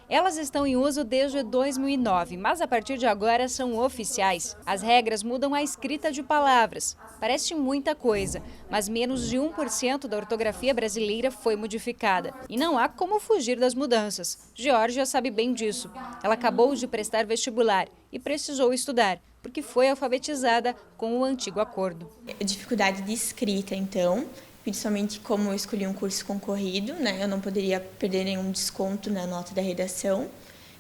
Elas estão em uso desde 2009, mas a partir de agora são oficiais. As regras mudam a escrita de palavras. Parece muita coisa, mas menos de 1% da ortografia brasileira foi modificada. E não há como fugir das mudanças. Geórgia sabe bem disso. Ela acabou de prestar vestibular e precisou estudar, porque foi alfabetizada com o antigo acordo. Dificuldade de escrita, então, principalmente como eu escolhi um curso concorrido, né? Eu não poderia perder nenhum desconto na nota da redação.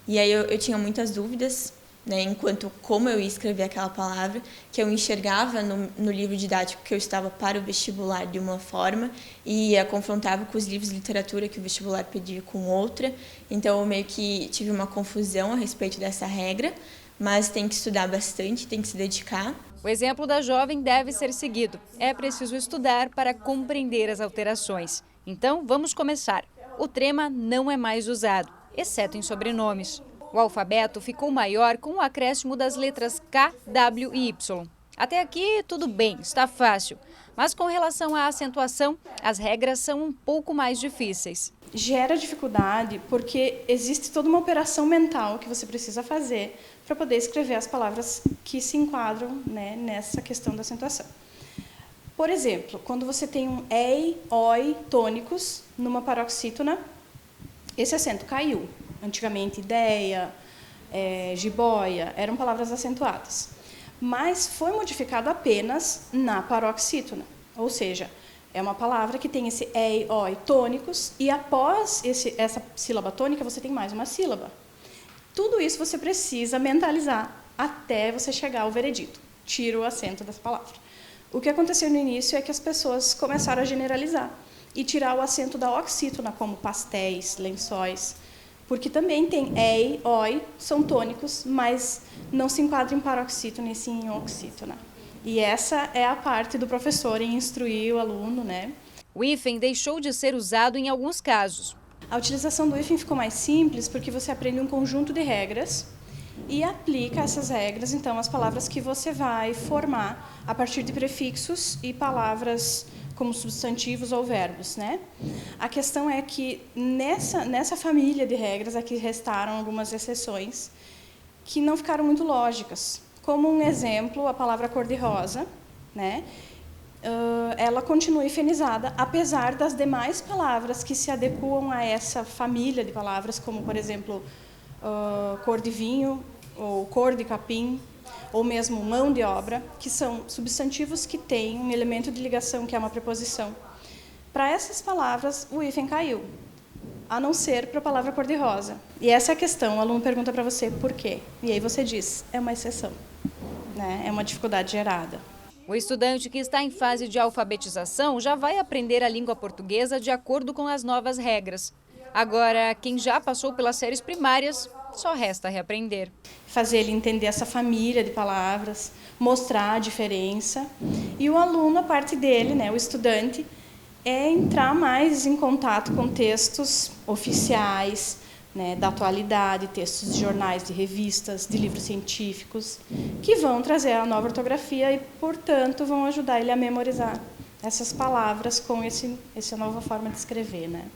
E aí eu tinha muitas dúvidas, né, enquanto como eu ia escrever aquela palavra, que eu enxergava no livro didático que eu estava para o vestibular de uma forma e a confrontava com os livros de literatura que o vestibular pedia com outra. Então eu meio que tive uma confusão a respeito dessa regra, mas tem que estudar bastante, tem que se dedicar. O exemplo da jovem deve ser seguido. É preciso estudar para compreender as alterações. Então, vamos começar. O trema não é mais usado, exceto em sobrenomes. O alfabeto ficou maior com o acréscimo das letras K, W e Y. Até aqui, tudo bem, está fácil. Mas com relação à acentuação, as regras são um pouco mais difíceis. Gera dificuldade porque existe toda uma operação mental que você precisa fazer para poder escrever as palavras que se enquadram, né, nessa questão da acentuação. Por exemplo, quando você tem um ei, oi, tônicos numa paroxítona, esse acento caiu. Antigamente, ideia, jiboia, eram palavras acentuadas. Mas foi modificado apenas na paroxítona, ou seja, é uma palavra que tem esse ei, oi, tônicos, e após essa sílaba tônica, você tem mais uma sílaba. Tudo isso você precisa mentalizar até você chegar ao veredito. Tira o acento dessa palavra. O que aconteceu no início é que as pessoas começaram a generalizar e tirar o acento da oxítona, como pastéis, lençóis, porque também tem ei, oi, são tônicos, mas não se enquadram em paroxítona e sim em oxítona. E essa é a parte do professor em instruir o aluno, né? O hífen deixou de ser usado em alguns casos. A utilização do hífen ficou mais simples porque você aprende um conjunto de regras e aplica essas regras, então, às palavras que você vai formar a partir de prefixos e palavras como substantivos ou verbos, né? A questão é que nessa família de regras aqui restaram algumas exceções que não ficaram muito lógicas. Como um exemplo, a palavra cor-de-rosa, né? Ela continua hifenizada, apesar das demais palavras que se adequam a essa família de palavras, como, por exemplo, cor de vinho, ou cor de capim, ou mesmo mão de obra, que são substantivos que têm um elemento de ligação, que é uma preposição. Para essas palavras, o hífen caiu, a não ser para a palavra cor-de-rosa. E essa é a questão, o aluno pergunta para você por quê. E aí você diz, é uma exceção, né? É uma dificuldade gerada. O estudante que está em fase de alfabetização já vai aprender a língua portuguesa de acordo com as novas regras. Agora, quem já passou pelas séries primárias, só resta reaprender. Fazer ele entender essa família de palavras, mostrar a diferença. E o aluno, a parte dele, né, o estudante, é entrar mais em contato com textos oficiais, né, da atualidade, textos de jornais, de revistas, de livros científicos, que vão trazer a nova ortografia e, portanto, vão ajudar ele a memorizar essas palavras com essa nova forma de escrever, né?